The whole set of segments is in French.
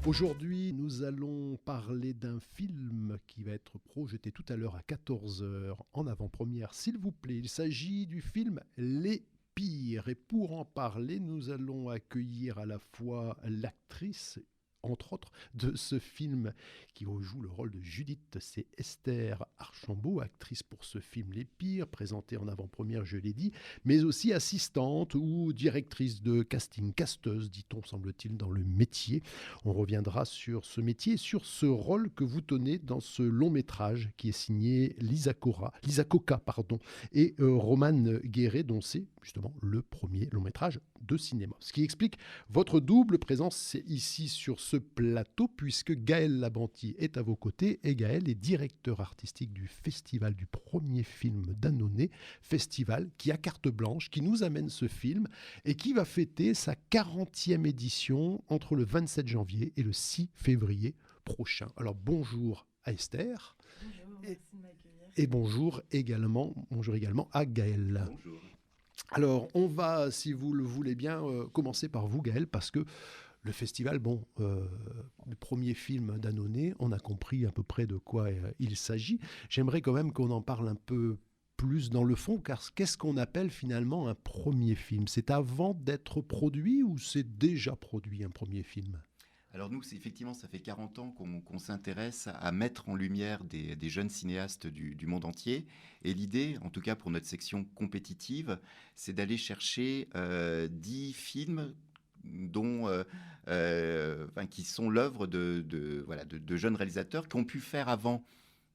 Aujourd'hui, nous allons parler d'un film qui va être projeté tout à l'heure à 14 heures en avant-première. S'il vous plaît, il s'agit du film Les Pires. Et pour en parler, nous allons accueillir à la fois l'actrice, entre autres, de ce film qui joue le rôle de Judith. C'est Esther Archambault, actrice pour ce film Les Pires, présentée en avant-première, je l'ai dit, mais aussi assistante ou directrice de casting, casteuse, dit-on, semble-t-il, dans le métier. On reviendra sur ce métier et sur ce rôle que vous tenez dans ce long métrage qui est signé Lisa Coca et Romane Guéret, dont c'est justement le premier long métrage de cinéma. Ce qui explique votre double présence ici sur ce plateau, puisque Gaël Labanti est à vos côtés, et Gaël est directeur artistique du festival du premier film d'Annonay, festival qui a carte blanche, qui nous amène ce film et qui va fêter sa 40e édition entre le 27 janvier et le 6 février prochain. Alors bonjour à Esther. Bonjour, merci de m'accueillir. Et bonjour également à Gaël. Bonjour. Alors, on va, si vous le voulez bien, commencer par vous, Gaël, parce que le festival, le premier film d'Annonay, on a compris à peu près de quoi il s'agit. J'aimerais quand même qu'on en parle un peu plus dans le fond, car qu'est-ce qu'on appelle finalement un premier film ? C'est avant d'être produit ou c'est déjà produit un premier film ? Alors nous, effectivement, ça fait 40 ans qu'on s'intéresse à mettre en lumière des jeunes cinéastes du monde entier. Et l'idée, en tout cas pour notre section compétitive, c'est d'aller chercher 10 films qui sont l'œuvre de jeunes réalisateurs qui ont pu faire avant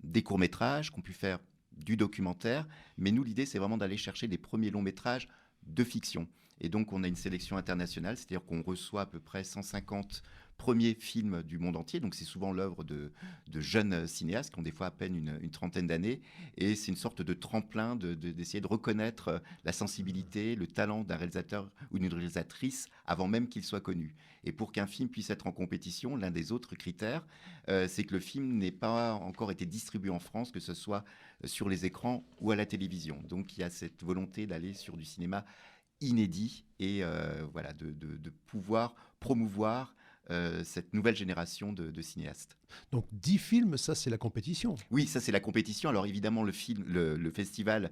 des courts-métrages, qui ont pu faire du documentaire. Mais nous, l'idée, c'est vraiment d'aller chercher des premiers longs-métrages de fiction. Et donc, on a une sélection internationale, c'est-à-dire qu'on reçoit à peu près 150 premiers films du monde entier. Donc, c'est souvent l'œuvre de jeunes cinéastes qui ont des fois à peine une trentaine d'années. Et c'est une sorte de tremplin d'essayer de reconnaître la sensibilité, le talent d'un réalisateur ou d'une réalisatrice avant même qu'il soit connu. Et pour qu'un film puisse être en compétition, l'un des autres critères, c'est que le film n'ait pas encore été distribué en France, que ce soit sur les écrans ou à la télévision. Donc, il y a cette volonté d'aller sur du cinéma inédit et de pouvoir promouvoir cette nouvelle génération de cinéastes. Donc 10 films, ça c'est la compétition. Oui, ça c'est la compétition. Alors évidemment, le festival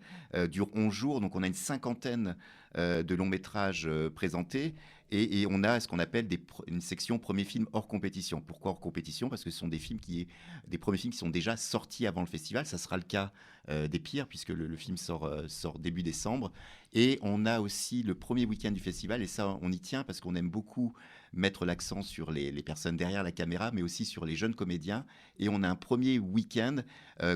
dure 11 jours, donc on a une cinquantaine de longs métrages présentés. Et on a ce qu'on appelle une section premiers films hors compétition. Pourquoi hors compétition ? Parce que ce sont des premiers films qui sont déjà sortis avant le festival. Ça sera le cas des Pires, puisque le film sort début décembre. Et on a aussi le premier week-end du festival, et ça on y tient parce qu'on aime beaucoup mettre l'accent sur les personnes derrière la caméra, mais aussi sur les jeunes comédiens. Et on a un premier week-end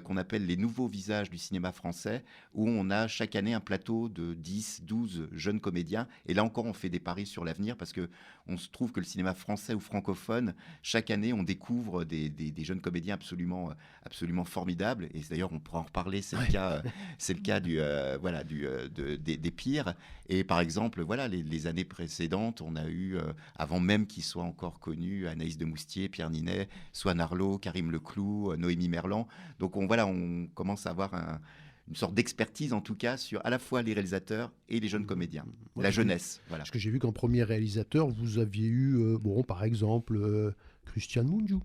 qu'on appelle les nouveaux visages du cinéma français, où on a chaque année un plateau de 10, 12 jeunes comédiens. Et là encore, on fait des paris sur l'avenir, parce qu'on se trouve que le cinéma français ou francophone, chaque année, on découvre des jeunes comédiens absolument formidables. Et d'ailleurs, on pourra en reparler, c'est le cas des Pires. Et par exemple, les années précédentes, on a eu, avant même qu'ils soient encore connus, Anaïs de Moustier, Pierre Ninet, Swan Arlo, Karim Leclou, Noémie Merlan. Donc on commence à avoir une sorte d'expertise, en tout cas, sur à la fois les réalisateurs et les jeunes comédiens, la jeunesse. Voilà. Parce que j'ai vu qu'en premier réalisateur, vous aviez eu, par exemple, Christian Mungiu.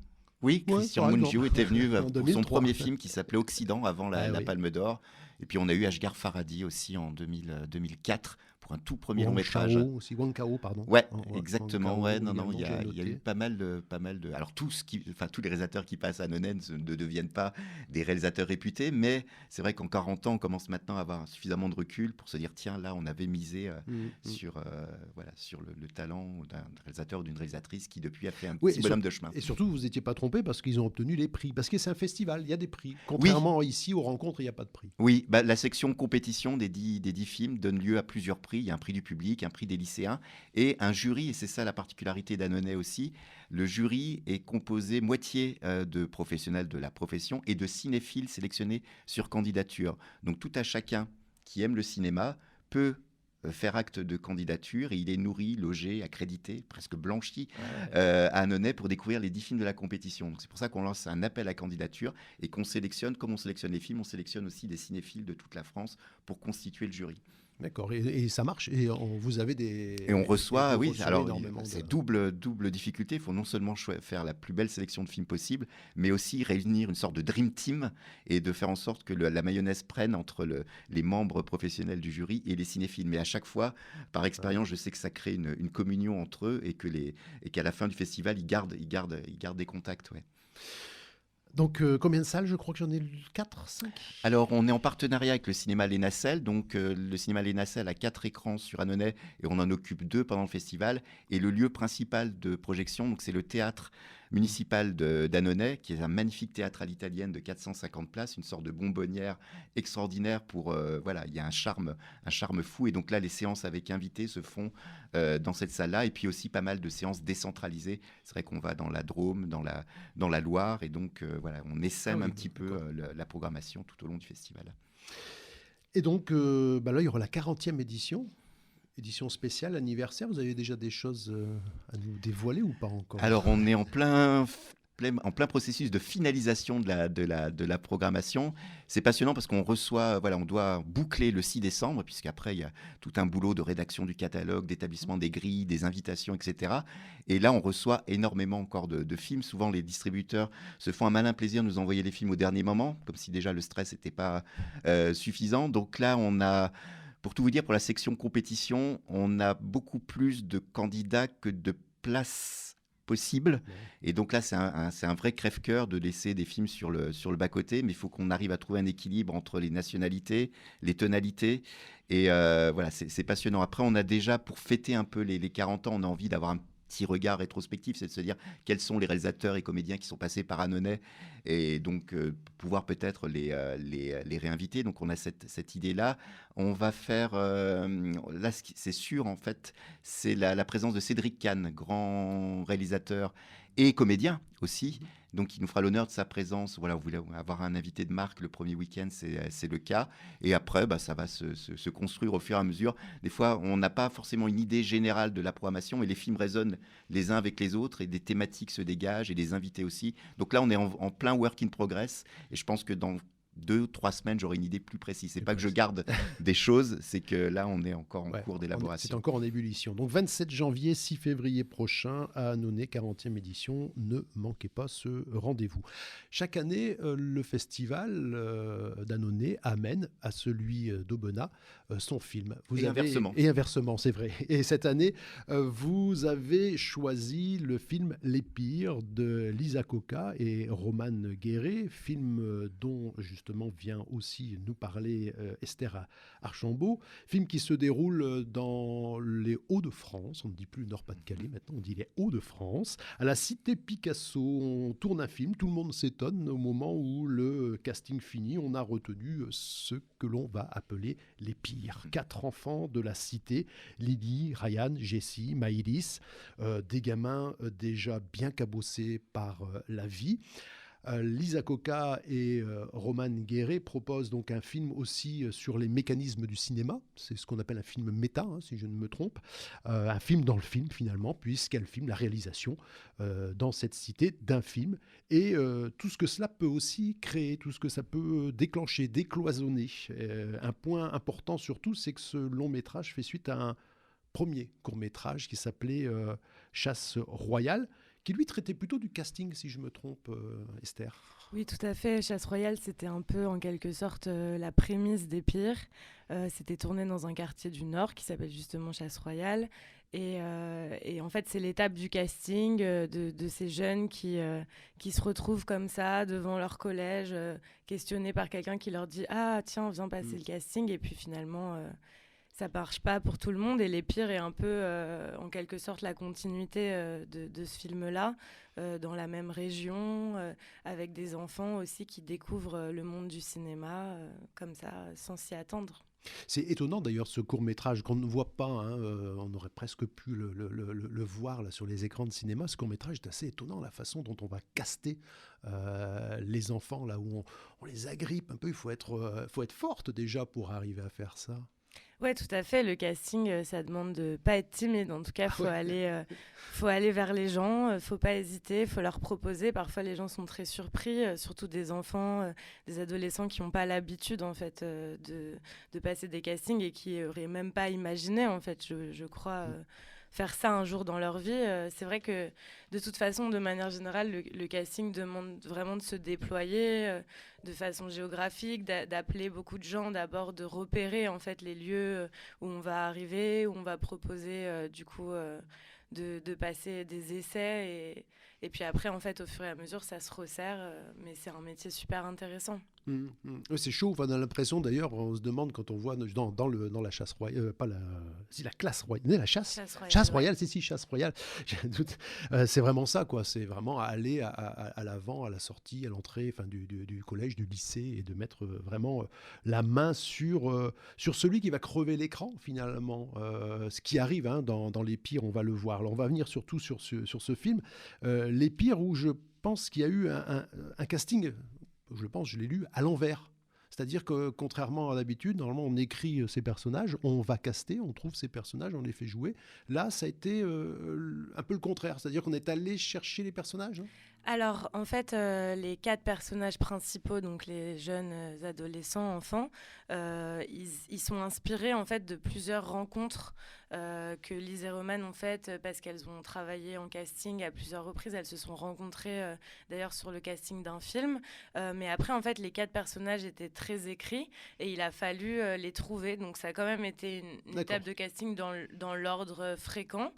Oui, Christian Mungiu était venu pour son premier film qui s'appelait Occident, avant la Palme d'Or. Et puis on a eu Ashghar Farhadi aussi en 2004 pour un tout premier long métrage. Wang Kao, pardon. Ouais, exactement. Il y a eu pas mal de. Alors tous les réalisateurs qui passent à Annonay ne deviennent pas des réalisateurs réputés, mais c'est vrai qu'en 40 ans, on commence maintenant à avoir suffisamment de recul pour se dire tiens, là, on avait misé sur le talent d'un réalisateur ou d'une réalisatrice qui depuis a fait un petit bonhomme de chemin. Et surtout, vous n'étiez pas trompé parce qu'ils ont obtenu les prix. Parce que c'est un festival, il y a des prix. Contrairement ici aux rencontres, il n'y a pas de prix. Oui, la section compétition des 10 films donne lieu à plusieurs prix. Il y a un prix du public, un prix des lycéens et un jury. Et c'est ça la particularité d'Annonay aussi. Le jury est composé moitié de professionnels de la profession et de cinéphiles sélectionnés sur candidature. Donc tout à chacun qui aime le cinéma peut faire acte de candidature et il est nourri, logé, accrédité, presque blanchi à Annonay pour découvrir les 10 films de la compétition. Donc c'est pour ça qu'on lance un appel à candidature et qu'on sélectionne, comme on sélectionne les films, on sélectionne aussi des cinéphiles de toute la France pour constituer le jury. D'accord, et ça marche, et vous avez Et on reçoit, vous oui, recevez alors énormément c'est de... double difficulté. Il faut non seulement faire la plus belle sélection de films possible, mais aussi réunir une sorte de dream team et de faire en sorte que la mayonnaise prenne entre les membres professionnels du jury et les cinéphiles. Mais à chaque fois, par expérience, je sais que ça crée une communion entre eux et qu'à la fin du festival, ils gardent des contacts. Ouais. Donc, combien de salles? Je crois que j'en ai 4, 5. Alors, on est en partenariat avec le cinéma Les Nacelles. Donc, le cinéma Les Nacelles a 4 écrans sur Annonay et on en occupe 2 pendant le festival. Et le lieu principal de projection, donc c'est le théâtre municipal d'Annonay, qui est un magnifique théâtre à l'italienne de 450 places, une sorte de bonbonnière extraordinaire voilà, il y a un charme fou. Et donc là, les séances avec invités se font dans cette salle-là. Et puis aussi pas mal de séances décentralisées. C'est vrai qu'on va dans la Drôme, dans la Loire. Et donc, voilà, on essaime un petit peu la programmation tout au long du festival. Et donc, là, il y aura la 40e édition spéciale, anniversaire. Vous avez déjà des choses à nous dévoiler ou pas encore? Alors, on est en plein processus de finalisation de la programmation. C'est passionnant parce qu'on reçoit, voilà, on doit boucler le 6 décembre, puisqu'après, il y a tout un boulot de rédaction du catalogue, d'établissement des grilles, des invitations, etc. Et là, on reçoit énormément encore de films. Souvent, les distributeurs se font un malin plaisir de nous envoyer les films au dernier moment, comme si déjà le stress n'était pas suffisant. Donc là, pour tout vous dire, pour la section compétition, on a beaucoup plus de candidats que de places possibles. Et donc là, c'est un vrai crève-cœur de laisser des films sur le bas-côté, mais il faut qu'on arrive à trouver un équilibre entre les nationalités, les tonalités. Et voilà, c'est passionnant. Après, on a déjà, pour fêter un peu les 40 ans, on a envie d'avoir un petit regard rétrospectif, c'est de se dire quels sont les réalisateurs et comédiens qui sont passés par Annonay, et donc pouvoir peut-être les réinviter. Donc on a cette idée-là. On va faire, là c'est sûr en fait, c'est la présence de Cédric Kahn, grand réalisateur et comédien aussi. Donc il nous fera l'honneur de sa présence. Voilà, vous voulez avoir un invité de marque le premier week-end, c'est le cas. Et après, ça va se construire au fur et à mesure. Des fois, on n'a pas forcément une idée générale de la programmation, et les films résonnent les uns avec les autres, et des thématiques se dégagent, et des invités aussi. Donc là, on est en plein work in progress, et je pense que dans 2-3 semaines, j'aurai une idée plus précise. C'est pas que je garde des choses, c'est que là, on est encore en cours d'élaboration. C'est encore en ébullition. Donc 27 janvier, 6 février prochain, à Annonay, 40e édition. Ne manquez pas ce rendez-vous. Chaque année, le festival d'Annonay amène à celui d'Aubenas son film. Inversement. Et inversement, c'est vrai. Et cette année, vous avez choisi le film Les Pires de Lisa Coca et Roman Guéret, film dont justement vient aussi nous parler Esther Archambault, film qui se déroule dans les Hauts-de-France, on ne dit plus Nord-Pas-de-Calais maintenant, on dit les Hauts-de-France, à la Cité Picasso. On tourne un film, tout le monde s'étonne au moment où le casting finit, on a retenu ce que l'on va appeler les pires. 4 enfants de la cité, Lily, Ryan, Jessie, Maïlis, des gamins déjà bien cabossés par la vie. Lisa Coca et Roman Guéret proposent donc un film aussi sur les mécanismes du cinéma. C'est ce qu'on appelle un film méta, si je ne me trompe. Un film dans le film, finalement, puisqu'elle filme la réalisation dans cette cité d'un film. Et tout ce que cela peut aussi créer, tout ce que ça peut déclencher, décloisonner. Un point important surtout, c'est que ce long métrage fait suite à un premier court-métrage qui s'appelait Chasse royale, qui lui traitait plutôt du casting, si je me trompe, Esther. Oui, tout à fait. Chasse royale, c'était un peu, en quelque sorte, la prémisse des pires. C'était tourné dans un quartier du Nord qui s'appelle justement Chasse royale. Et en fait, c'est l'étape du casting de ces jeunes qui se retrouvent comme ça devant leur collège, questionnés par quelqu'un qui leur dit « Ah, tiens, viens passer le casting ». Et puis finalement... ça marche pas pour tout le monde, et Les Pires est un peu, en quelque sorte, la continuité de ce film-là, dans la même région, avec des enfants aussi qui découvrent le monde du cinéma, comme ça, sans s'y attendre. C'est étonnant d'ailleurs ce court-métrage qu'on ne voit pas, on aurait presque pu le voir là, sur les écrans de cinéma. Ce court-métrage est assez étonnant, la façon dont on va caster les enfants, là où on les agrippe un peu. Il faut être forte déjà pour arriver à faire ça. Ouais, tout à fait. Le casting, ça demande de pas être timide. En tout cas, faut aller vers les gens, faut pas hésiter, faut leur proposer. Parfois, les gens sont très surpris, surtout des enfants, des adolescents qui n'ont pas l'habitude en fait de passer des castings et qui auraient même pas imaginé en fait, je crois. Faire ça un jour dans leur vie. C'est vrai que de toute façon, de manière générale, le casting demande vraiment de se déployer de façon géographique, d'appeler beaucoup de gens, d'abord de repérer en fait les lieux où on va arriver, où on va proposer de passer des essais et puis après en fait au fur et à mesure ça se resserre, mais c'est un métier super intéressant. Ouais, c'est chaud. Enfin, on a l'impression d'ailleurs, on se demande quand on voit dans la chasse royale, pas la, si la classe royale, la chasse royale, Ouais. si chasse royale. J'ai un doute. C'est vraiment ça, quoi. C'est vraiment aller à l'avant, à la sortie, à l'entrée, enfin du collège, du lycée, et de mettre vraiment la main sur celui qui va crever l'écran finalement. Ce qui arrive dans Les Pires, on va le voir. Alors on va venir surtout sur ce film, Les Pires, où je pense qu'il y a eu un casting. Je l'ai lu à l'envers. C'est-à-dire que contrairement à d'habitude, normalement on écrit ces personnages, on va caster, on trouve ces personnages, on les fait jouer. Là, ça a été un peu le contraire. C'est-à-dire qu'on est allé chercher les personnages. Alors, en fait, les 4 personnages principaux, donc les jeunes adolescents, enfants, ils sont inspirés en fait de plusieurs rencontres que Lise et Roman ont faites parce qu'elles ont travaillé en casting à plusieurs reprises. Elles se sont rencontrées d'ailleurs sur le casting d'un film. Mais après, en fait, les 4 personnages étaient très écrits et il a fallu les trouver. Donc, ça a quand même été une étape de casting dans l'ordre fréquent.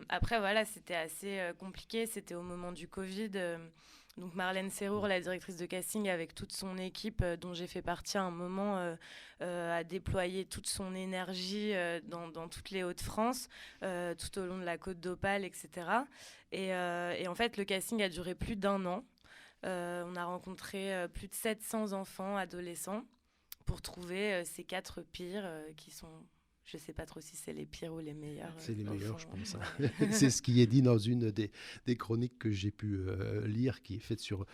Après, voilà, c'était assez compliqué. C'était au moment du Covid. Donc Marlène Serrour, la directrice de casting, avec toute son équipe, dont j'ai fait partie à un moment, a déployé toute son énergie dans toutes les Hauts-de-France, tout au long de la côte d'Opale, etc. Et en fait, le casting a duré plus d'1 an. On a rencontré plus de 700 enfants, adolescents, pour trouver ces 4 pires qui sont... Je ne sais pas trop si c'est les pires ou les meilleurs. C'est les meilleurs, je pense. Ouais. C'est ce qui est dit dans une des chroniques que j'ai pu lire, qui est faite sur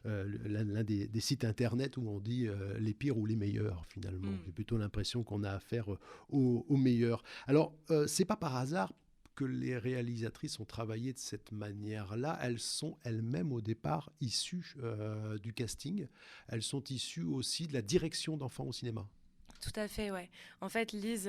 l'un des sites internet où on dit les pires ou les meilleurs, finalement. J'ai plutôt l'impression qu'on a affaire aux meilleurs. Alors, c'est pas par hasard que les réalisatrices ont travaillé de cette manière-là. Elles sont elles-mêmes au départ issues du casting. Elles sont issues aussi de la direction d'enfants au cinéma. Tout à fait, ouais. En fait, Lise,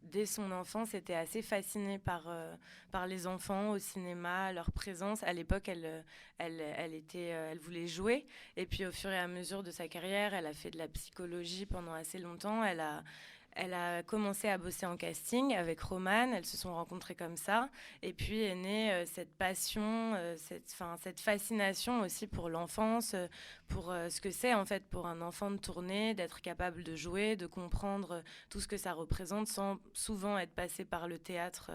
dès son enfance, était assez fascinée par les enfants au cinéma, leur présence. À l'époque, elle voulait jouer. Et puis, au fur et à mesure de sa carrière, elle a fait de la psychologie pendant assez longtemps. Elle a commencé à bosser en casting avec Roman, elles se sont rencontrées comme ça, et puis est née cette passion, cette fascination aussi pour l'enfance, pour ce que c'est en fait pour un enfant de tourner, d'être capable de jouer, de comprendre tout ce que ça représente sans souvent être passé par le théâtre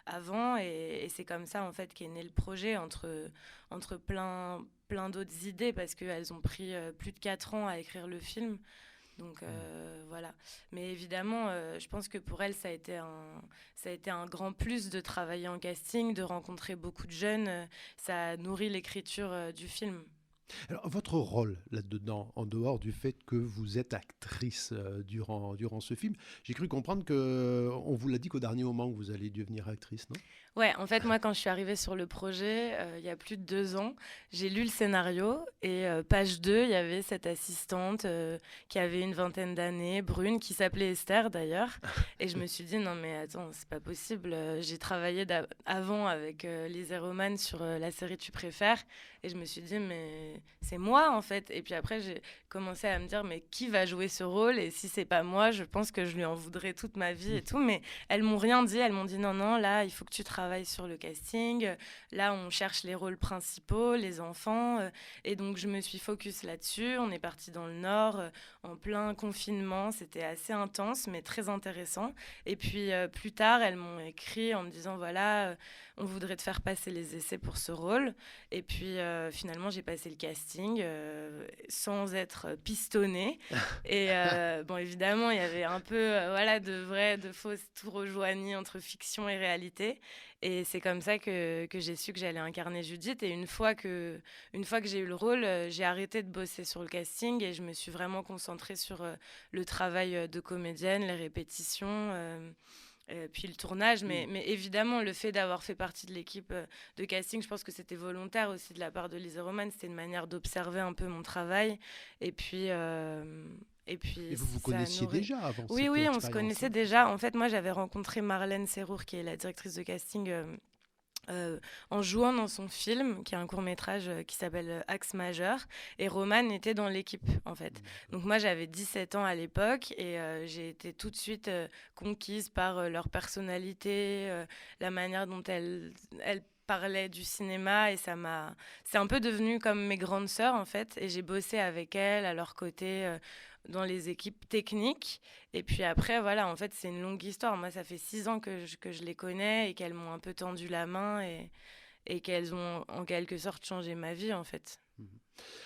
avant, et c'est comme ça en fait qu'est né le projet entre plein d'autres idées, parce qu'elles ont pris plus de 4 ans à écrire le film. Donc voilà. Mais évidemment, je pense que pour elle, ça a été un grand plus de travailler en casting, de rencontrer beaucoup de jeunes. Ça a nourri l'écriture du film. Alors, votre rôle là-dedans, en dehors du fait que vous êtes actrice durant ce film, j'ai cru comprendre qu'on vous l'a dit qu'au dernier moment que vous allez devenir actrice, non? Ouais, en fait, moi, quand je suis arrivée sur le projet, il y a plus de 2 ans, j'ai lu le scénario et page 2, il y avait cette assistante qui avait une vingtaine d'années, brune, qui s'appelait Esther d'ailleurs. Et je me suis dit, non mais attends, c'est pas possible. J'ai travaillé avant avec Lise et Roman sur la série Tu préfères. Et je me suis dit, mais c'est moi en fait. Et puis après, j'ai commencé à me dire, mais qui va jouer ce rôle? Et si c'est pas moi, je pense que je lui en voudrais toute ma vie et tout. Mais elles m'ont rien dit. Elles m'ont dit, non, là, il faut que tu travailles sur le casting. Là, on cherche les rôles principaux, les enfants. Et donc, je me suis focus là-dessus. On est parti dans le Nord, en plein confinement. C'était assez intense, mais très intéressant. Et puis, plus tard, elles m'ont écrit en me disant, voilà, on voudrait te faire passer les essais pour ce rôle. Et puis, finalement, j'ai passé le casting sans être pistonné. Et bon, évidemment, il y avait un peu de vrai, de faux, tout rejoigni entre fiction et réalité. Et c'est comme ça que j'ai su que j'allais incarner Judith. Et une fois que j'ai eu le rôle, j'ai arrêté de bosser sur le casting et je me suis vraiment concentrée sur le travail de comédienne, les répétitions. Puis le tournage, mais évidemment, le fait d'avoir fait partie de l'équipe de casting, je pense que c'était volontaire aussi de la part de Lise Roman. C'était une manière d'observer un peu mon travail. Et puis Et vous connaissiez déjà avant cette Oui, on se expérience, connaissait hein. déjà. En fait, moi, j'avais rencontré Marlène Serrour, qui est la directrice de casting, en jouant dans son film, qui est un court-métrage qui s'appelle Axe Majeur. Et Romane était dans l'équipe, en fait. Donc moi, j'avais 17 ans à l'époque et j'ai été tout de suite conquise par leur personnalité, la manière dont elles parlaient du cinéma, et c'est un peu devenu comme mes grandes sœurs, en fait. Et j'ai bossé avec elles, à leur côté, dans les équipes techniques. Et puis après, voilà, en fait, c'est une longue histoire. Moi, ça fait 6 ans que je les connais et qu'elles m'ont un peu tendu la main et qu'elles ont en quelque sorte changé ma vie, en fait.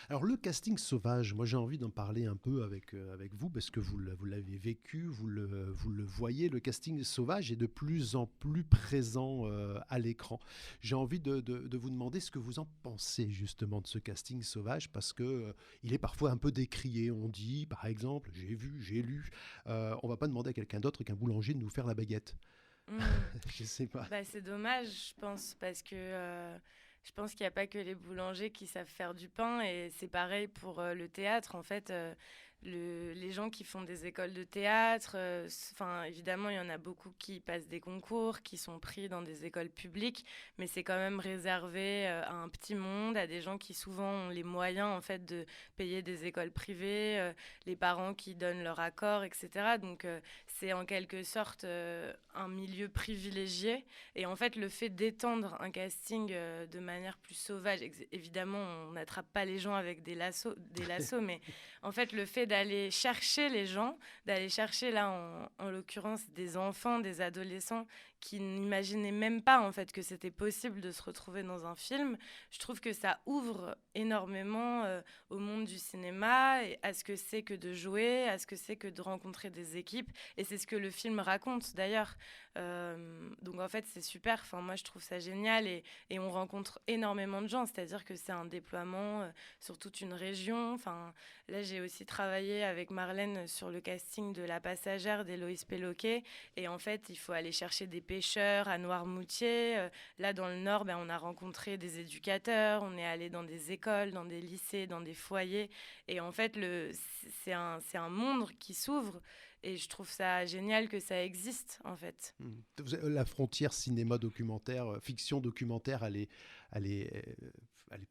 Alors le casting sauvage, moi j'ai envie d'en parler un peu avec vous parce que vous l'avez vécu, vous le voyez, le casting sauvage est de plus en plus présent à l'écran. J'ai envie de vous demander ce que vous en pensez justement de ce casting sauvage parce que il est parfois un peu décrié. On dit par exemple, j'ai vu, j'ai lu, on va pas demander à quelqu'un d'autre qu'un boulanger de nous faire la baguette. Je sais pas. Bah, c'est dommage, je pense, parce que je pense qu'il n'y a pas que les boulangers qui savent faire du pain, et c'est pareil pour le théâtre. En fait, les gens qui font des écoles de théâtre, évidemment, il y en a beaucoup qui passent des concours, qui sont pris dans des écoles publiques, mais c'est quand même réservé à un petit monde, à des gens qui souvent ont les moyens, en fait, de payer des écoles privées, les parents qui donnent leur accord, etc. Donc, c'est en quelque sorte un milieu privilégié. Et en fait, le fait d'étendre un casting de manière plus sauvage, évidemment, on n'attrape pas les gens avec des lassos, mais en fait, le fait d'aller chercher les gens, d'aller chercher là, en l'occurrence, des enfants, des adolescents qui n'imaginaient même pas en fait que c'était possible de se retrouver dans un film, je trouve que ça ouvre énormément au monde du cinéma, et à ce que c'est que de jouer, à ce que c'est que de rencontrer des équipes, et c'est ce que le film raconte d'ailleurs. Donc en fait c'est super, enfin, moi je trouve ça génial, et on rencontre énormément de gens, c'est-à-dire que c'est un déploiement sur toute une région. Enfin, là j'ai aussi travaillé avec Marlène sur le casting de La Passagère d'Héloïse Péloquet, et en fait il faut aller chercher des pêcheurs à Noirmoutier. Là dans le Nord, on a rencontré des éducateurs, on est allé dans des écoles, dans des lycées, dans des foyers, et en fait c'est un monde qui s'ouvre. Et je trouve ça génial que ça existe, en fait. La frontière cinéma-documentaire, fiction-documentaire, elle est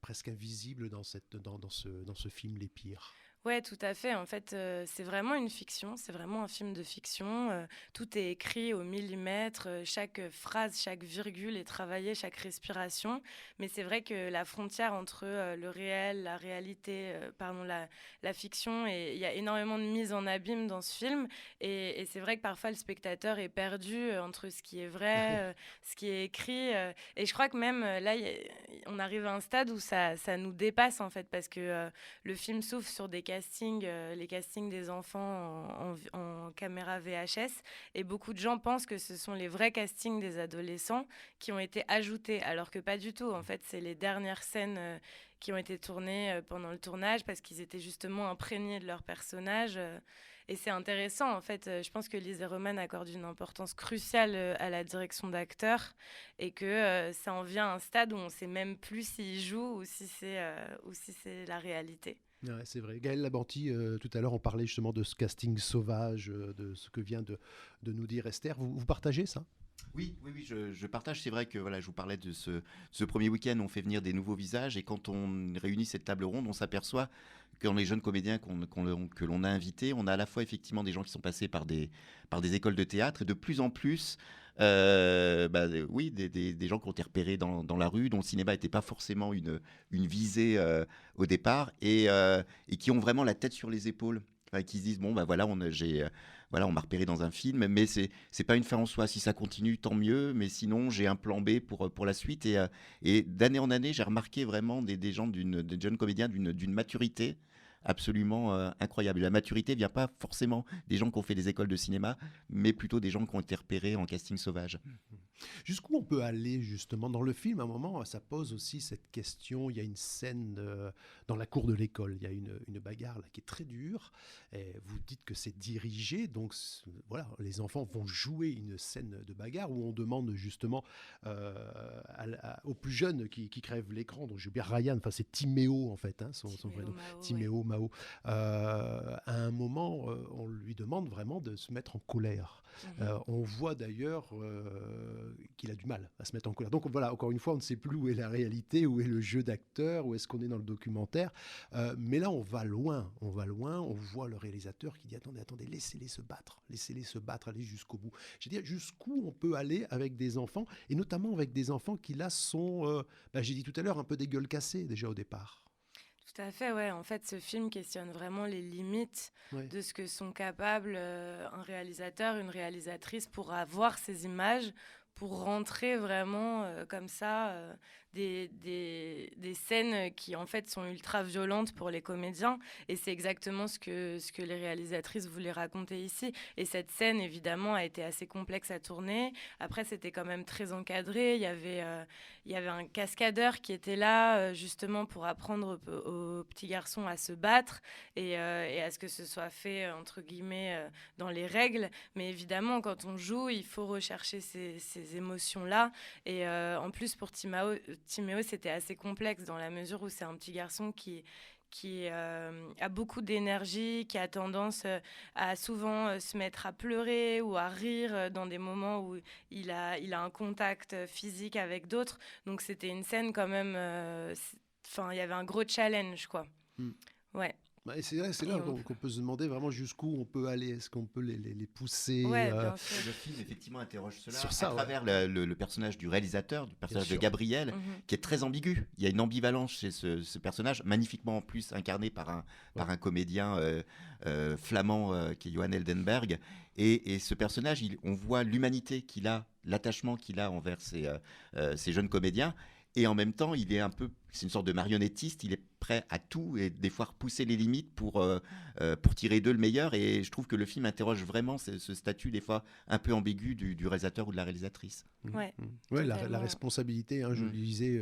presque invisible dans ce film Les Pires. Ouais, tout à fait. En fait, c'est vraiment une fiction, c'est vraiment un film de fiction. Tout est écrit au millimètre, chaque phrase, chaque virgule est travaillée, chaque respiration. Mais c'est vrai que la frontière entre le réel, la réalité, la fiction, et il y a énormément de mise en abîme dans ce film. Et c'est vrai que parfois le spectateur est perdu entre ce qui est vrai, ce qui est écrit. Et je crois que même là, on arrive à un stade où ça nous dépasse, en fait, parce que le film s'ouvre sur des les castings des enfants en caméra VHS, et beaucoup de gens pensent que ce sont les vrais castings des adolescents qui ont été ajoutés, alors que pas du tout. En fait, c'est les dernières scènes qui ont été tournées pendant le tournage, parce qu'ils étaient justement imprégnés de leur personnage. Et c'est intéressant, en fait. Je pense que Lise Roman accorde une importance cruciale à la direction d'acteurs, et que ça en vient à un stade où on ne sait même plus s'ils jouent ou si c'est la réalité. Ouais, c'est vrai. Gaël Labanti, tout à l'heure, on parlait justement de ce casting sauvage, de ce que vient de nous dire Esther. Vous partagez ça ? Oui, je partage. C'est vrai que voilà, je vous parlais de ce premier week-end, on fait venir des nouveaux visages, et quand on réunit cette table ronde, on s'aperçoit que dans les jeunes comédiens que l'on a invités, on a à la fois effectivement des gens qui sont passés par des écoles de théâtre, et de plus en plus des gens qui ont été repérés dans la rue, dont le cinéma n'était pas forcément une visée au départ, et qui ont vraiment la tête sur les épaules. Qui se disent bon bah voilà voilà on m'a repéré dans un film, mais c'est pas une fin en soi. Si ça continue, tant mieux, mais sinon j'ai un plan B pour la suite. Et d'année en année, j'ai remarqué vraiment des gens des jeunes comédiens d'une maturité absolument incroyable. Et la maturité vient pas forcément des gens qui ont fait des écoles de cinéma, mais plutôt des gens qui ont été repérés en casting sauvage. Jusqu'où on peut aller justement dans le film? À un moment, ça pose aussi cette question. Il y a une scène dans la cour de l'école. Il y a une bagarre là, qui est très dure. Et vous dites que c'est dirigé, donc voilà, les enfants vont jouer une scène de bagarre où on demande justement aux plus jeunes qui crèvent l'écran. Donc j'ai bien Ryan, enfin c'est Timéo en fait, hein, son vrai nom, Timéo Mao. À un moment, on lui demande vraiment de se mettre en colère. On voit d'ailleurs qu'il a du mal à se mettre en colère. Donc voilà, encore une fois, on ne sait plus où est la réalité, où est le jeu d'acteur, où est-ce qu'on est dans le documentaire. Mais là, on va loin. On voit le réalisateur qui dit attendez, laissez-les se battre, allez jusqu'au bout. Je veux dire, jusqu'où on peut aller avec des enfants, et notamment avec des enfants qui là sont, j'ai dit tout à l'heure, un peu des gueules cassées déjà au départ. Tout à fait, ouais. En fait, ce film questionne vraiment les limites de ce que sont capables un réalisateur, une réalisatrice pour avoir ces images, pour rentrer vraiment comme ça des scènes qui en fait sont ultra violentes pour les comédiens, et c'est exactement ce que les réalisatrices voulaient raconter ici. Et cette scène évidemment a été assez complexe à tourner. Après c'était quand même très encadré, il y avait un cascadeur qui était là justement pour apprendre aux petits garçons à se battre et à ce que ce soit fait entre guillemets dans les règles. Mais évidemment quand on joue il faut rechercher ces émotions là, et en plus pour Timéo, c'était assez complexe dans la mesure où c'est un petit garçon qui a beaucoup d'énergie, qui a tendance à souvent se mettre à pleurer ou à rire dans des moments où il a un contact physique avec d'autres. Donc c'était une scène quand même... il y avait un gros challenge, quoi. Ouais. Et c'est là qu'on peut se demander vraiment jusqu'où on peut aller. Est-ce qu'on peut les pousser bien sûr. Le film, effectivement, interroge cela sur ça, à travers le personnage du réalisateur, du personnage de Gabriel, qui est très ambigu. Il y a une ambivalence chez ce personnage, magnifiquement en plus incarné par un comédien flamand qui est Johan Eldenberg. Et ce personnage, on voit l'humanité qu'il a, l'attachement qu'il a envers ces jeunes comédiens. Et en même temps, c'est une sorte de marionnettiste, il est prêt à tout et des fois repousser les limites pour tirer d'eux le meilleur. Et je trouve que le film interroge vraiment ce statut des fois un peu ambigu du réalisateur ou de la réalisatrice. La responsabilité, je le disais,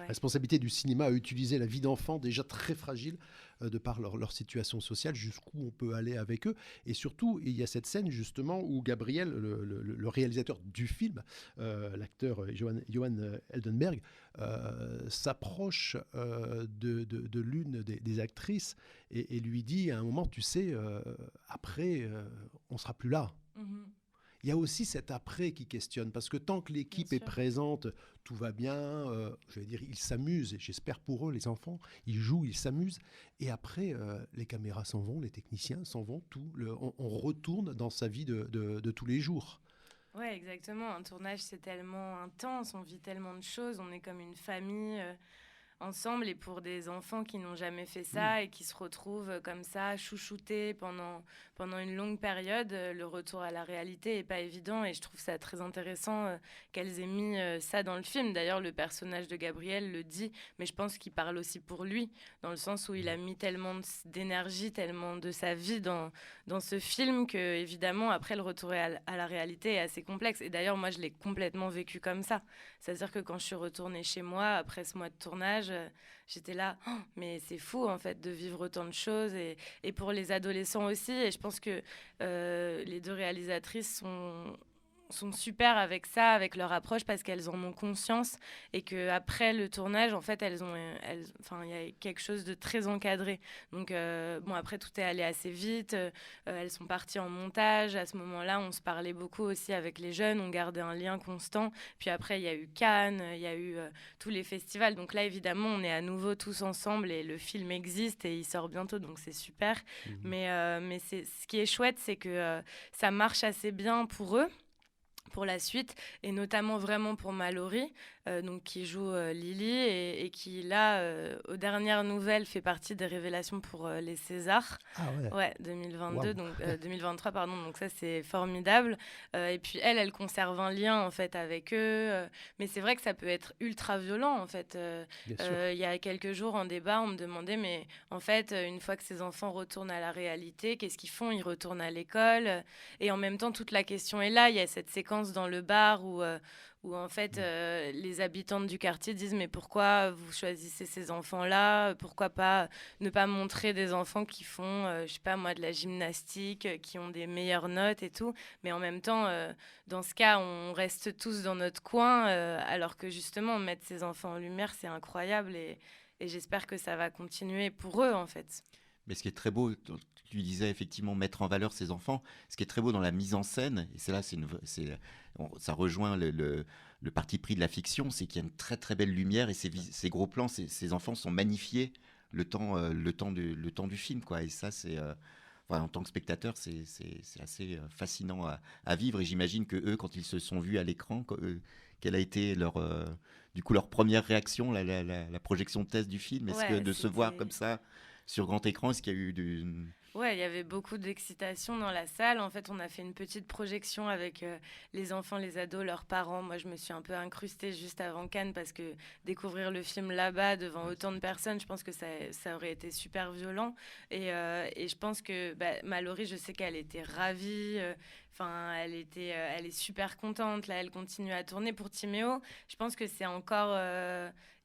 responsabilité du cinéma à utiliser la vie d'enfants déjà très fragile de par leur situation sociale, jusqu'où on peut aller avec eux. Et surtout, il y a cette scène justement où Gabriel, le réalisateur du film, l'acteur Johan Eldenberg, s'approche de l'une des actrices et lui dit à un moment, tu sais, après, on sera plus là. Il y a aussi cet après qui questionne, parce que tant que l'équipe est présente, tout va bien, je vais dire, ils s'amusent, et j'espère pour eux, les enfants, ils jouent, ils s'amusent, et après, les caméras s'en vont, les techniciens s'en vont, on retourne dans sa vie de tous les jours. Ouais, exactement. Un tournage, c'est tellement intense, on vit tellement de choses, on est comme une famille ensemble, et pour des enfants qui n'ont jamais fait ça et qui se retrouvent comme ça, chouchoutés pendant une longue période, le retour à la réalité est pas évident, et je trouve ça très intéressant qu'elles aient mis ça dans le film. D'ailleurs, le personnage de Gabriel le dit, mais je pense qu'il parle aussi pour lui, dans le sens où il a mis tellement d'énergie, tellement de sa vie dans ce film que, évidemment, après, le retour à la réalité est assez complexe. Et d'ailleurs, moi, je l'ai complètement vécu comme ça. C'est-à-dire que quand je suis retournée chez moi, après ce mois de tournage, j'étais là, mais c'est fou en fait de vivre autant de choses, et pour les adolescents aussi. Et je pense que les deux réalisatrices sont super avec ça, avec leur approche, parce qu'elles en ont conscience, et qu'après le tournage, en fait, il y a quelque chose de très encadré. Donc, après, tout est allé assez vite. Elles sont parties en montage. À ce moment-là, on se parlait beaucoup aussi avec les jeunes. On gardait un lien constant. Puis après, il y a eu Cannes, il y a eu tous les festivals. Donc là, évidemment, on est à nouveau tous ensemble, et le film existe et il sort bientôt. Donc, c'est super. Mais ce qui est chouette, c'est que ça marche assez bien pour eux. pour la suite, et notamment vraiment pour Mallory, donc qui joue Lily et qui là, aux dernières nouvelles, fait partie des révélations pour les Césars. Ah ouais. Ouais, 2022, Waouh. donc 2023, pardon. Donc ça, c'est formidable. Et puis elle conserve un lien en fait avec eux. Mais c'est vrai que ça peut être ultra violent en fait. Bien sûr. Il y a quelques jours en débat, on me demandait, mais en fait, une fois que ces enfants retournent à la réalité, qu'est-ce qu'ils font? Ils retournent à l'école. Et en même temps, toute la question est là. Il y a cette séquence dans le bar où en fait les habitantes du quartier disent mais pourquoi vous choisissez ces enfants-là? Pourquoi pas ne pas montrer des enfants qui font, je sais pas moi, de la gymnastique, qui ont des meilleures notes et tout. Mais en même temps, dans ce cas, on reste tous dans notre coin, alors que justement, mettre ces enfants en lumière, c'est incroyable et j'espère que ça va continuer pour eux en fait. Mais ce qui est très beau, tu disais effectivement mettre en valeur ses enfants. Ce qui est très beau dans la mise en scène, et c'est là, ça rejoint le parti pris de la fiction, c'est qu'il y a une très très belle lumière et ces gros plans, ces enfants sont magnifiés le temps du film, quoi. Et ça, voilà, en tant que spectateur, c'est assez fascinant à vivre. Et j'imagine que eux, quand ils se sont vus à l'écran, quelle a été du coup leur première réaction, la projection de test du film? Est-ce que Ouais, de se voir comme ça sur grand écran, est-ce qu'il y a eu Ouais, il y avait beaucoup d'excitation dans la salle. En fait, on a fait une petite projection avec les enfants, les ados, leurs parents. Moi, je me suis un peu incrustée juste avant Cannes parce que découvrir le film là-bas devant autant de personnes, je pense que ça aurait été super violent. Et je pense que Mallory, je sais qu'elle était ravie. Enfin, elle est super contente. Là, elle continue à tourner pour Timéo. Je pense que c'est encore...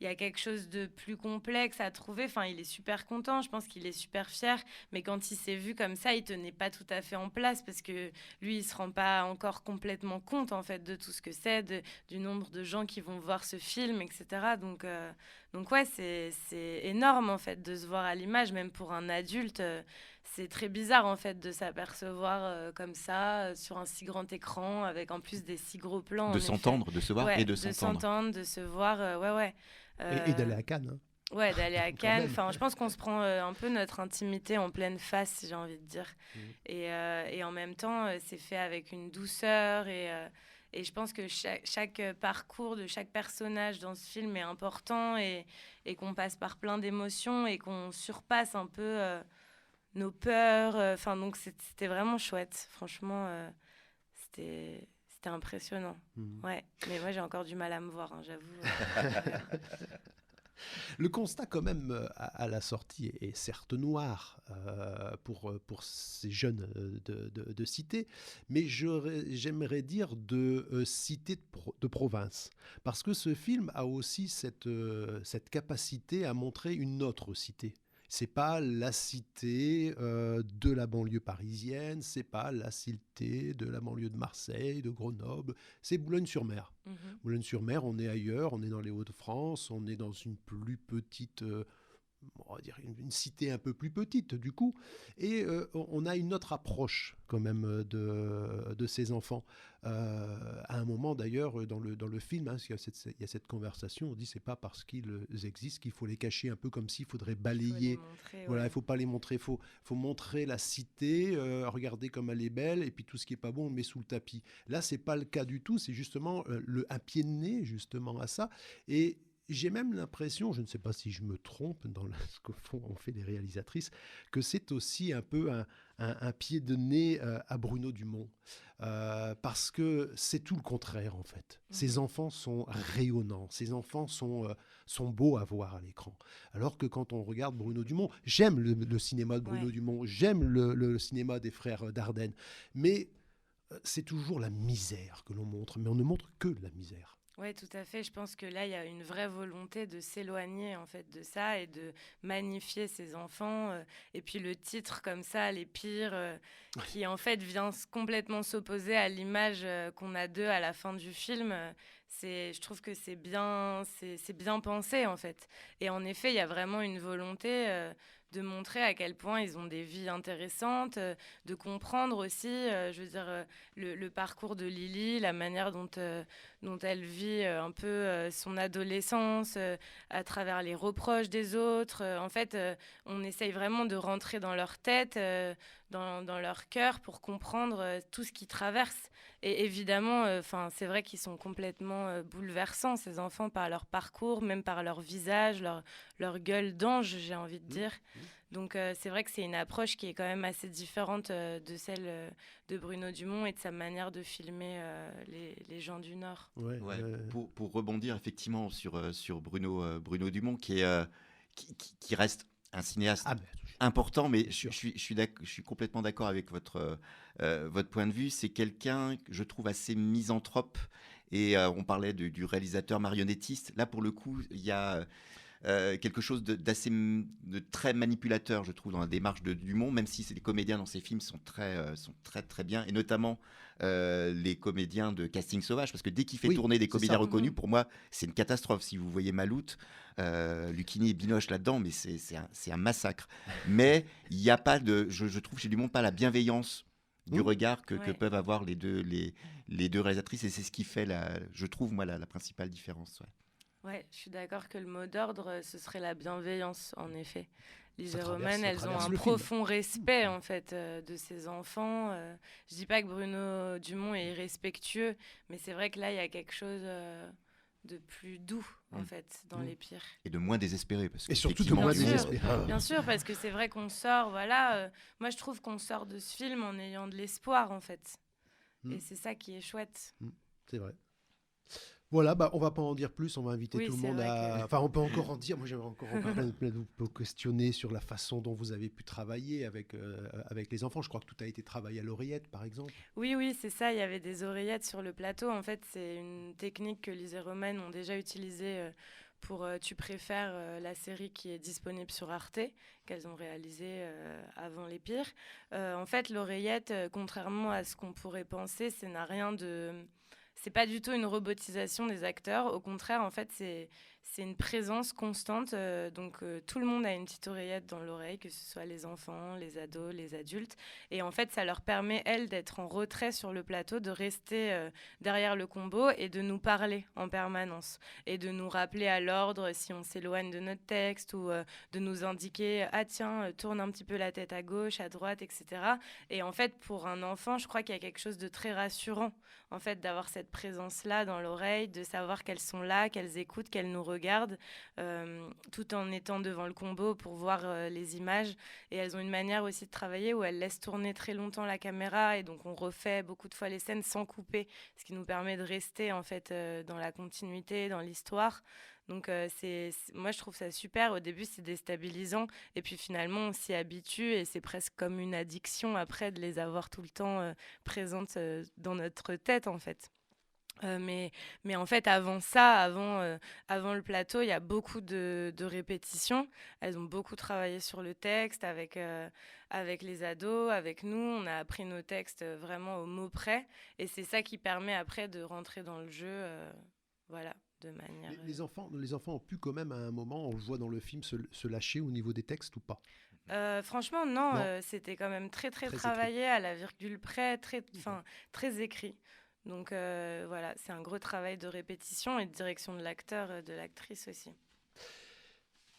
il y a quelque chose de plus complexe à trouver. Enfin, il est super content. Je pense qu'il est super fier. Mais quand il s'est vu comme ça, il tenait pas tout à fait en place parce que lui, il se rend pas encore complètement compte en fait de tout ce que c'est, du nombre de gens qui vont voir ce film, etc. Donc ouais, c'est énorme en fait de se voir à l'image, même pour un adulte. C'est très bizarre en fait de s'apercevoir comme ça sur un si grand écran avec en plus des si gros plans. de En effet. s'entendre, de se voir Ouais, et de de s'entendre? s'entendre, de se voir. Ouais, ouais. Et d'aller à Cannes, hein. Ouais, d'aller à Quand Cannes. même. Enfin, je pense qu'on se prend un peu notre intimité en pleine face, si j'ai envie de dire. Mhm. Et en même temps, c'est fait avec une douceur. Et je pense que chaque parcours de chaque personnage dans ce film est important et qu'on passe par plein d'émotions et qu'on surpasse un peu nos peurs. Enfin, donc c'était vraiment chouette. Franchement, c'était impressionnant. Mhm. Ouais, mais moi j'ai encore du mal à me voir, hein, j'avoue. Le constat quand même à la sortie est certes noir pour ces jeunes de cité, mais j'aimerais dire de cité de province. Parce que ce film a aussi cette capacité à montrer une autre cité. C'est pas la cité de la banlieue parisienne, c'est pas la cité de la banlieue de Marseille, de Grenoble, c'est Boulogne-sur-Mer. Mhm. Boulogne-sur-Mer, on est ailleurs, on est dans les Hauts-de-France, on est dans une plus petite, on va dire une cité un peu plus petite du coup, et on a une autre approche quand même de ces enfants. À un moment d'ailleurs dans le film, hein, il y a cette conversation, on dit c'est pas parce qu'ils existent qu'il faut les cacher, un peu comme s'il faudrait Il faut les balayer. montrer, Voilà, il ouais. ne faut pas les montrer, faut montrer la cité, regarder comme elle est belle, et puis tout ce qui est pas bon, on le met sous le tapis. Là, c'est pas le cas du tout, c'est justement un pied de nez justement à ça. Et j'ai même l'impression, je ne sais pas si je me trompe dans ce qu'ont fait les réalisatrices, que c'est aussi un peu un pied de nez à Bruno Dumont. Parce que c'est tout le contraire en fait. Ces enfants sont rayonnants, ces enfants sont beaux à voir à l'écran. Alors que quand on regarde Bruno Dumont, j'aime le cinéma de Bruno Ouais. Dumont, j'aime le cinéma des frères Dardenne, mais c'est toujours la misère que l'on montre, mais on ne montre que la misère. Ouais, tout à fait. Je pense que là, il y a une vraie volonté de s'éloigner en fait de ça et de magnifier ses enfants. Et puis le titre comme ça, Les Pires, qui en fait vient complètement s'opposer à l'image qu'on a d'eux à la fin du film. Je trouve que c'est bien pensé en fait. Et en effet, il y a vraiment une volonté de montrer à quel point ils ont des vies intéressantes, de comprendre aussi, je veux dire, le parcours de Lily, la manière dont elle vit un peu son adolescence à travers les reproches des autres. En fait, on essaye vraiment de rentrer dans leur tête, dans leur cœur pour comprendre tout ce qu'ils traversent. Et évidemment, c'est vrai qu'ils sont complètement bouleversants, ces enfants, par leur parcours, même par leur visage, leur gueule d'ange, j'ai envie de dire. Donc c'est vrai que c'est une approche qui est quand même assez différente de celle de Bruno Dumont et de sa manière de filmer les gens du Nord. Ouais. Pour rebondir effectivement sur Bruno Dumont, qui reste un cinéaste important, mais je suis complètement d'accord avec votre point de vue. C'est quelqu'un que je trouve assez misanthrope, et on parlait du réalisateur marionnettiste. Là, pour le coup, il y a quelque chose de très manipulateur, je trouve, dans la démarche de Dumont, même si les comédiens dans ses films sont très très bien, et notamment les comédiens de Casting Sauvage, parce que dès qu'il fait tourner des comédiens reconnus, pour moi, c'est une catastrophe. Si vous voyez Maloute, Lucchini et Binoche là-dedans, mais c'est un massacre. Mais il n'y a pas je trouve chez Dumont pas la bienveillance du regard que peuvent avoir les deux réalisatrices, et c'est ce qui fait, je trouve, moi, la principale différence. Ouais, je suis d'accord que le mot d'ordre, ce serait la bienveillance, en effet. Lise et Romaine, elles ont un profond respect, en fait, de ces enfants. Je dis pas que Bruno Dumont est irrespectueux, mais c'est vrai que là, il y a quelque chose de plus doux, en fait, dans Les Pires. Et de moins désespéré. Parce que et surtout de moins désespéré. Bien sûr, parce que c'est vrai qu'on sort, moi, je trouve qu'on sort de ce film en ayant de l'espoir, en fait. Et c'est ça qui est chouette. C'est vrai. Voilà, on va pas en dire plus, on va inviter tout le monde à... Enfin, on peut encore en dire, moi j'aimerais encore plein de vous questionner sur la façon dont vous avez pu travailler avec les enfants. Je crois que tout a été travaillé à l'oreillette, par exemple. Oui, c'est ça, il y avait des oreillettes sur le plateau. En fait, c'est une technique que Lise et Romaine ont déjà utilisée pour Tu préfères, la série qui est disponible sur Arte, qu'elles ont réalisée avant Les Pires. En fait, l'oreillette, contrairement à ce qu'on pourrait penser, ça n'a rien de... C'est pas du tout une robotisation des acteurs. Au contraire, en fait, c'est une présence constante. Donc, tout le monde a une petite oreillette dans l'oreille, que ce soit les enfants, les ados, les adultes. Et en fait, ça leur permet, elles, d'être en retrait sur le plateau, de rester derrière le combo et de nous parler en permanence. Et de nous rappeler à l'ordre si on s'éloigne de notre texte, ou de nous indiquer « Ah tiens, tourne un petit peu la tête à gauche, à droite, etc. » Et en fait, pour un enfant, je crois qu'il y a quelque chose de très rassurant, en fait, d'avoir cette présence-là dans l'oreille, de savoir qu'elles sont là, qu'elles écoutent, qu'elles nous regardent, tout en étant devant le combo pour voir les images. Et elles ont une manière aussi de travailler où elles laissent tourner très longtemps la caméra, et donc on refait beaucoup de fois les scènes sans couper, ce qui nous permet de rester, en fait, dans la continuité, dans l'histoire. Donc moi je trouve ça super. Au début c'est déstabilisant, et puis finalement on s'y habitue, et c'est presque comme une addiction après de les avoir tout le temps présentes dans notre tête, en fait. Mais en fait, avant ça, avant le plateau, il y a beaucoup de répétitions. Elles ont beaucoup travaillé sur le texte avec les ados, avec nous. On a appris nos textes vraiment au mot près, et c'est ça qui permet après de rentrer dans le jeu, de manière... Les enfants ont pu quand même à un moment, on le voit dans le film, se lâcher au niveau des textes ou pas? Franchement, non. C'était quand même très travaillé, écrit, à la virgule près, très écrit. Donc c'est un gros travail de répétition et de direction de l'acteur, de l'actrice aussi.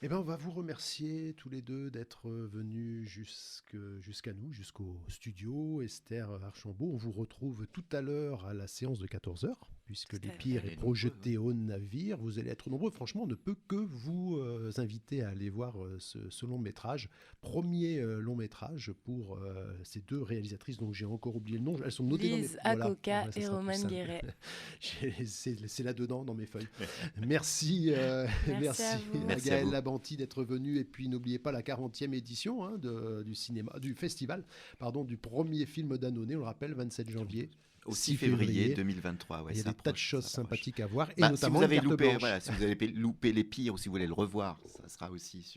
Eh bien, on va vous remercier tous les deux d'être venus jusqu'à nous, jusqu'au studio. Esther Archambault, on vous retrouve tout à l'heure à la séance de 14h, puisque Les Pires est projeté au navire. Vous allez être nombreux. Franchement, on ne peut que vous inviter à aller voir ce long métrage. Premier long métrage pour ces deux réalisatrices, dont j'ai encore oublié le nom. Elles sont notées Lise Akoka et Romane Guéret. C'est là-dedans dans mes feuilles. Merci à Gaëlle Labanti d'être venu. Et puis n'oubliez pas la 40e édition du festival, du premier film d'Annonay, on le rappelle, 27 janvier. Au 6 février 2023. Il y a des tas de choses sympathiques à voir. Et notamment si vous avez loupé Les Pires, ou si vous voulez le revoir, ça sera aussi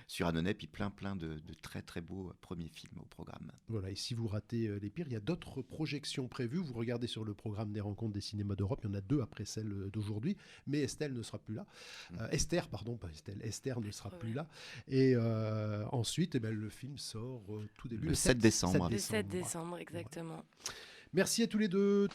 sur Annonay. Puis plein de très très beaux premiers films au programme. Voilà, et si vous ratez Les Pires, il y a d'autres projections prévues. Vous regardez sur le programme des rencontres des cinémas d'Europe. Il y en a 2 après celle d'aujourd'hui. Mais Esther ne sera plus là. Esther ne sera plus là. Et ensuite, le film sort tout début. Le 7 décembre. Le 7 décembre, exactement. Merci à tous les deux.